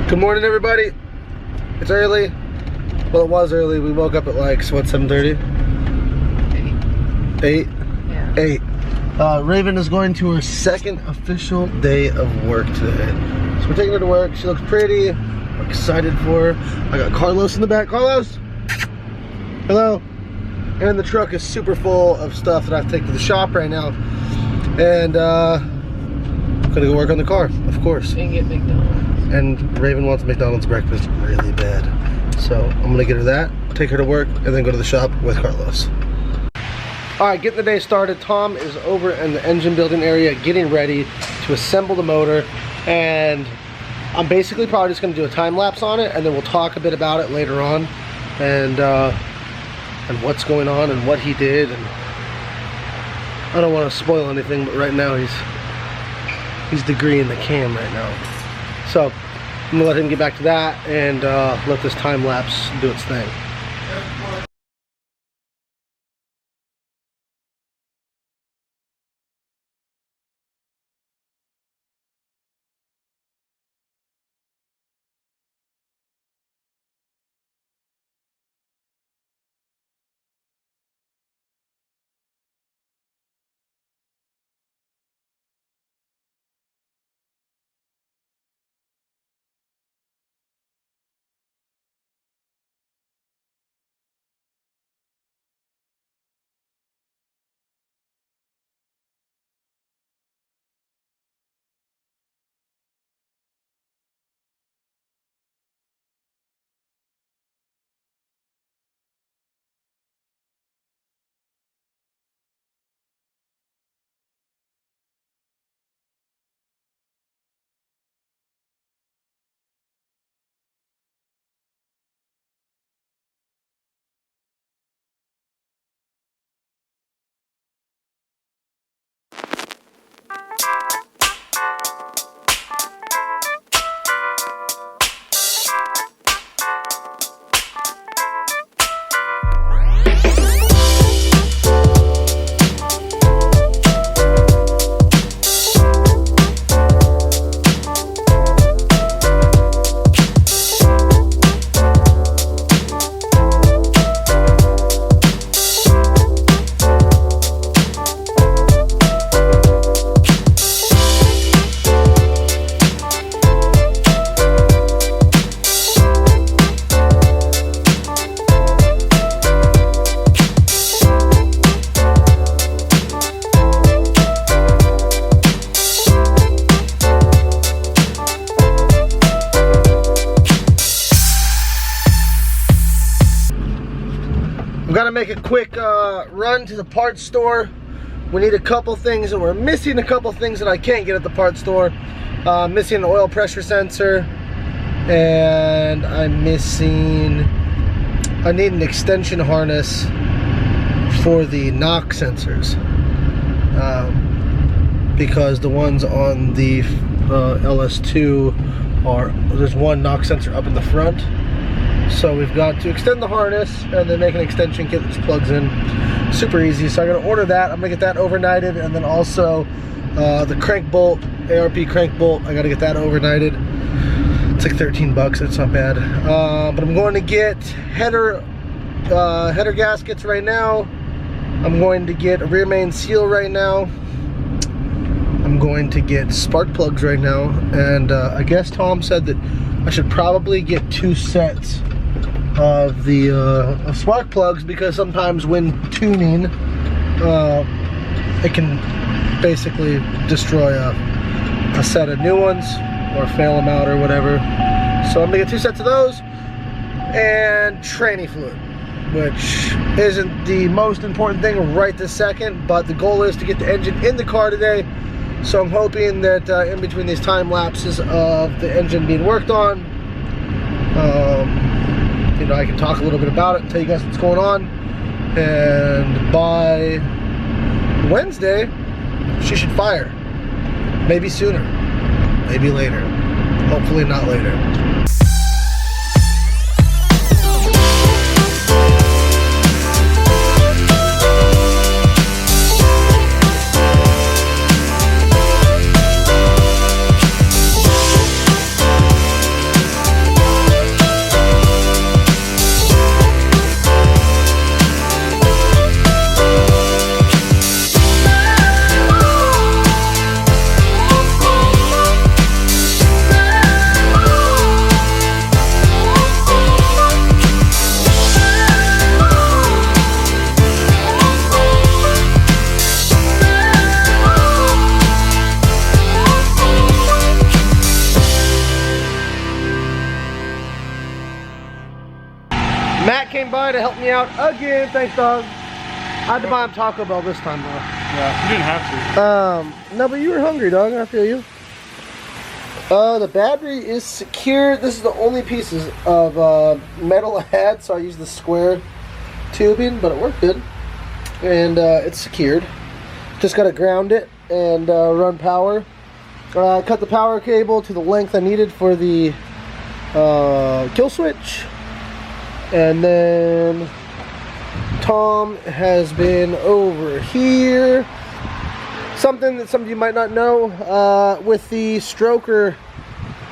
Good morning, everybody. It's early. Well, it was early. We woke up at like, what, 7:30? 8? Yeah. 8. Raven is going to her second official day of work today. So we're taking her to work. She looks pretty. I'm excited for her. I got Carlos in the back. Carlos! Hello. And the truck is super full of stuff that I have to take to the shop right now. And I'm gonna go work on the car, of course. And get McDonald's. And Raven wants McDonald's breakfast really bad. So I'm gonna get her that, take her to work, and then go to the shop with Carlos. All right, getting the day started. Tom is over in the engine building area getting ready to assemble the motor. And I'm basically probably just gonna do a time lapse on it, and then we'll talk a bit about it later on. And what's going on and what he did. And I don't want to spoil anything, but right now he's degreeing the cam right now. So I'm gonna let him get back to that and let this time lapse do its thing. I'm gonna make a quick run to the parts store. We need a couple things, and we're missing a couple things that I can't get at the parts store. Missing an oil pressure sensor, and I need an extension harness for the knock sensors, because the ones on the LS2 there's one knock sensor up in the front. So we've got to extend the harness and then make an extension kit that just plugs in. Super easy. So I'm gonna order that. I'm gonna get that overnighted, and then also the crank bolt, ARP crank bolt. I gotta get that overnighted. It's like 13 bucks. It's not bad. But I'm going to get header gaskets right now. I'm going to get a rear main seal right now. I'm going to get spark plugs right now. And I guess Tom said that I should probably get 2 sets of the spark plugs, because sometimes when tuning it can basically destroy a set of new ones or fail them out or whatever. So I'm gonna get 2 sets of those and tranny fluid, which isn't the most important thing right this second, but the goal is to get the engine in the car today. So I'm hoping that in between these time lapses of the engine being worked on, you know, I can talk a little bit about it and tell you guys what's going on. And by Wednesday, she should fire. Maybe sooner, maybe later. Hopefully not later. Matt came by to help me out again. Thanks, dog. I had to buy him Taco Bell this time, though. Yeah, you didn't have to. No, but you were hungry, dog. I feel you. The battery is secure. This is the only pieces of metal I had, so I used the square tubing, but it worked good. And it's secured. Just got to ground it and run power. Cut the power cable to the length I needed for the kill switch. And then Tom has been over here. Something that some of you might not know, with the stroker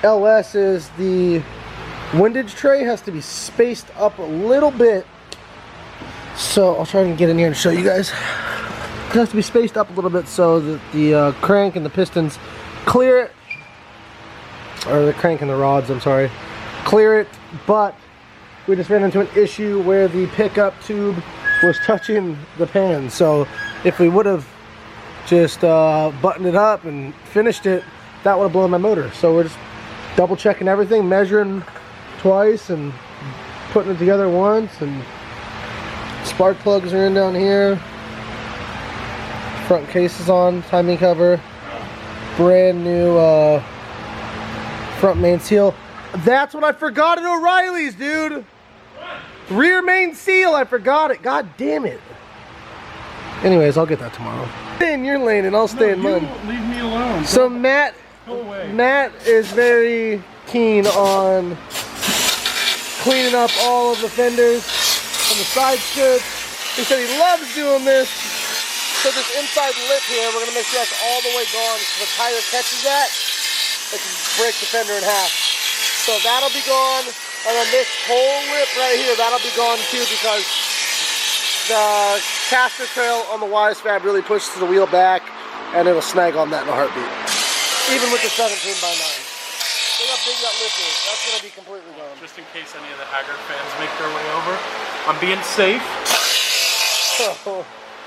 LS is the windage tray has to be spaced up a little bit. So I'll try and get in here and show you guys. It has to be spaced up a little bit so that the crank and the pistons clear it. Or the crank and the rods, I'm sorry. Clear it, but we just ran into an issue where the pickup tube was touching the pan. So if we would have just buttoned it up and finished it, that would have blown my motor. So we're just double checking everything, measuring twice and putting it together once. And spark plugs are in down here. Front case is on, timing cover. Brand new front main seal. That's what I forgot at O'Reilly's, dude. Rear main seal, I forgot it. God damn it. Anyways, I'll get that tomorrow. Stay in your lane and I'll stay in mine. Leave me alone. So Matt, Matt is very keen on cleaning up all of the fenders and the side skirts. He said he loves doing this. So this inside lip here, we're gonna make sure that's all the way gone. So the tire catches that, it can break the fender in half. So that'll be gone, and then this whole lip right here, that'll be gone too, because the caster trail on the wise fab really pushes the wheel back, and it'll snag on that in a heartbeat. Even with the 17x9. Look how big that lip is. That's gonna be completely gone. Just in case any of the Haggard fans make their way over, I'm being safe.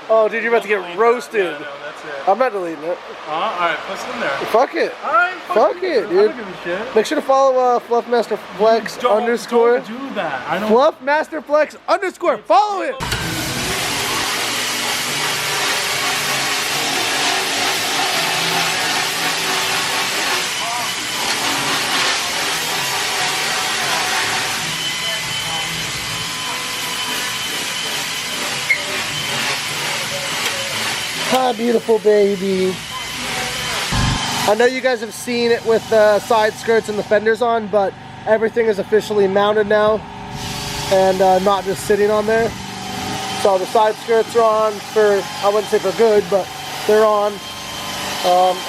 Oh, dude, you're about to get roasted. Yeah, no, that's it. I'm not deleting it. Alright, place it in there. Fuck it. Alright, fuck it, dude. I don't give a shit. Make sure to follow Fluffmaster Flex underscore. Don't do that. I don't. Fluffmaster Flex underscore. Follow it. Hi, beautiful baby. I know you guys have seen it with the side skirts and the fenders on, but everything is officially mounted now and not just sitting on there. So the side skirts are on for, I wouldn't say for good, but they're on.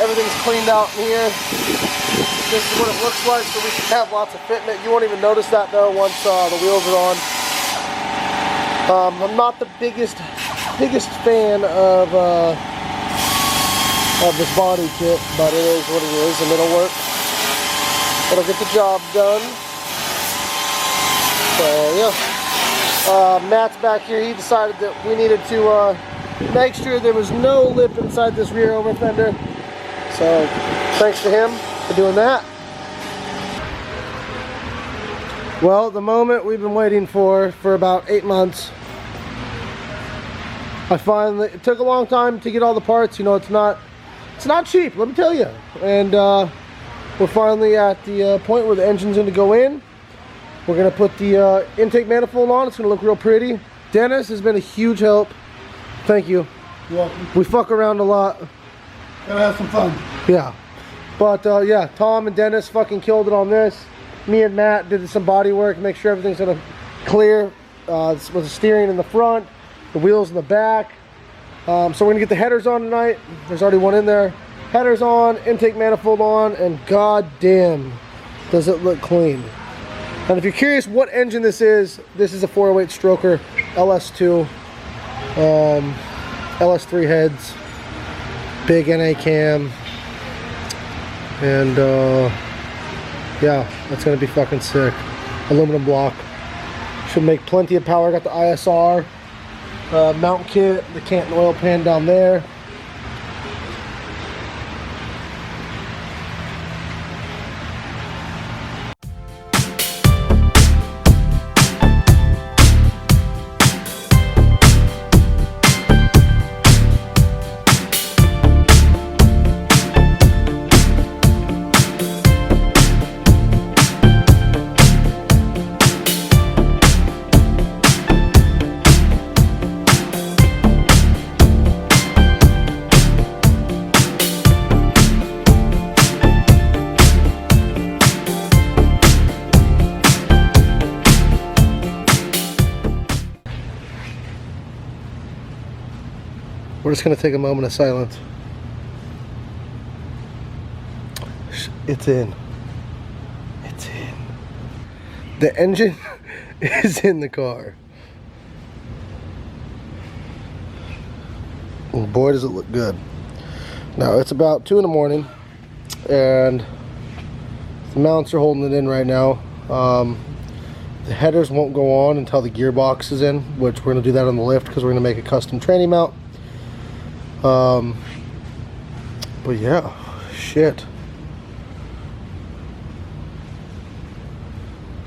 Everything's cleaned out in here. This is what it looks like, so we can have lots of fitment. You won't even notice that though once the wheels are on. I'm not the biggest fan of this body kit, but it is what it is, and it'll work. It'll get the job done. So yeah, Matt's back here. He decided that we needed to make sure there was no lip inside this rear over fender. So thanks to him for doing that. Well, the moment we've been waiting for about 8 months. It took a long time to get all the parts. You know, it's not cheap, let me tell you. And we're finally at the point where the engine's going to go in. We're going to put the intake manifold on. It's going to look real pretty. Dennis has been a huge help. Thank you. You're welcome. We fuck around a lot. Gotta have some fun. Yeah. But yeah, Tom and Dennis fucking killed it on this. Me and Matt did some body work, make sure everything's going to clear. With the steering in the front, the wheels in the back. So we're gonna get the headers on tonight. There's already one in there. Headers on, intake manifold on, and god damn, does it look clean. And if you're curious what engine this is a 408 stroker, LS2, LS3 heads, big NA cam, and yeah, that's gonna be fucking sick. Aluminum block. Should make plenty of power. Got the ISR. Mount kit, the Canton oil pan down there. we're just gonna take a moment of silence. It's in. It's in. The engine is in the car. And boy, does it look good. Now it's about 2 in the morning, and the mounts are holding it in right now. The headers won't go on until the gearbox is in, which we're going to do that on the lift because we're going to make a custom tranny mount. But yeah, shit.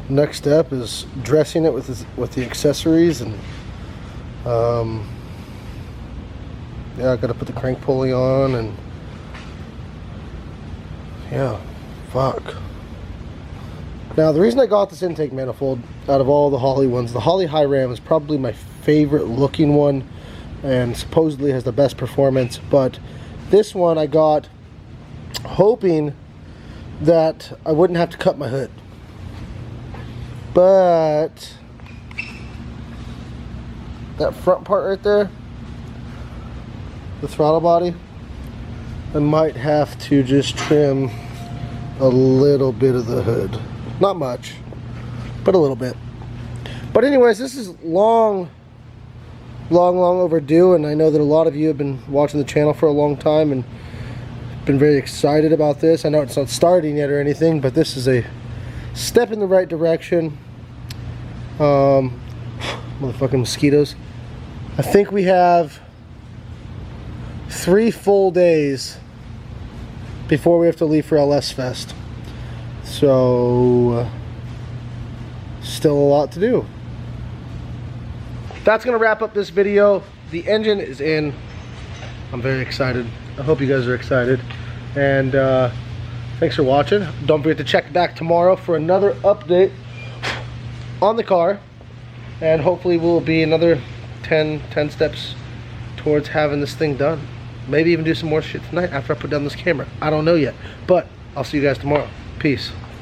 Next step is dressing it with the accessories, and yeah, I got to put the crank pulley on, and yeah, fuck. Now, the reason I got this intake manifold out of all the Holley ones, the Holley High Ram is probably my favorite looking one and supposedly has the best performance, but this one I got hoping that I wouldn't have to cut my hood. But that front part right there, the throttle body, I might have to just trim a little bit of the hood. Not much, but a little bit. But anyways, this is long overdue, and I know that a lot of you have been watching the channel for a long time and been very excited about this. I know it's not starting yet or anything, but this is a step in the right direction. Motherfucking mosquitoes. I think we have 3 full days before we have to leave for LS Fest. So, still a lot to do. That's going to wrap up this video. The engine is in. I'm very excited. I hope you guys are excited. And thanks for watching. Don't forget to check back tomorrow for another update on the car. And hopefully we'll be another 10 steps towards having this thing done. Maybe even do some more shit tonight after I put down this camera. I don't know yet. But I'll see you guys tomorrow. Peace.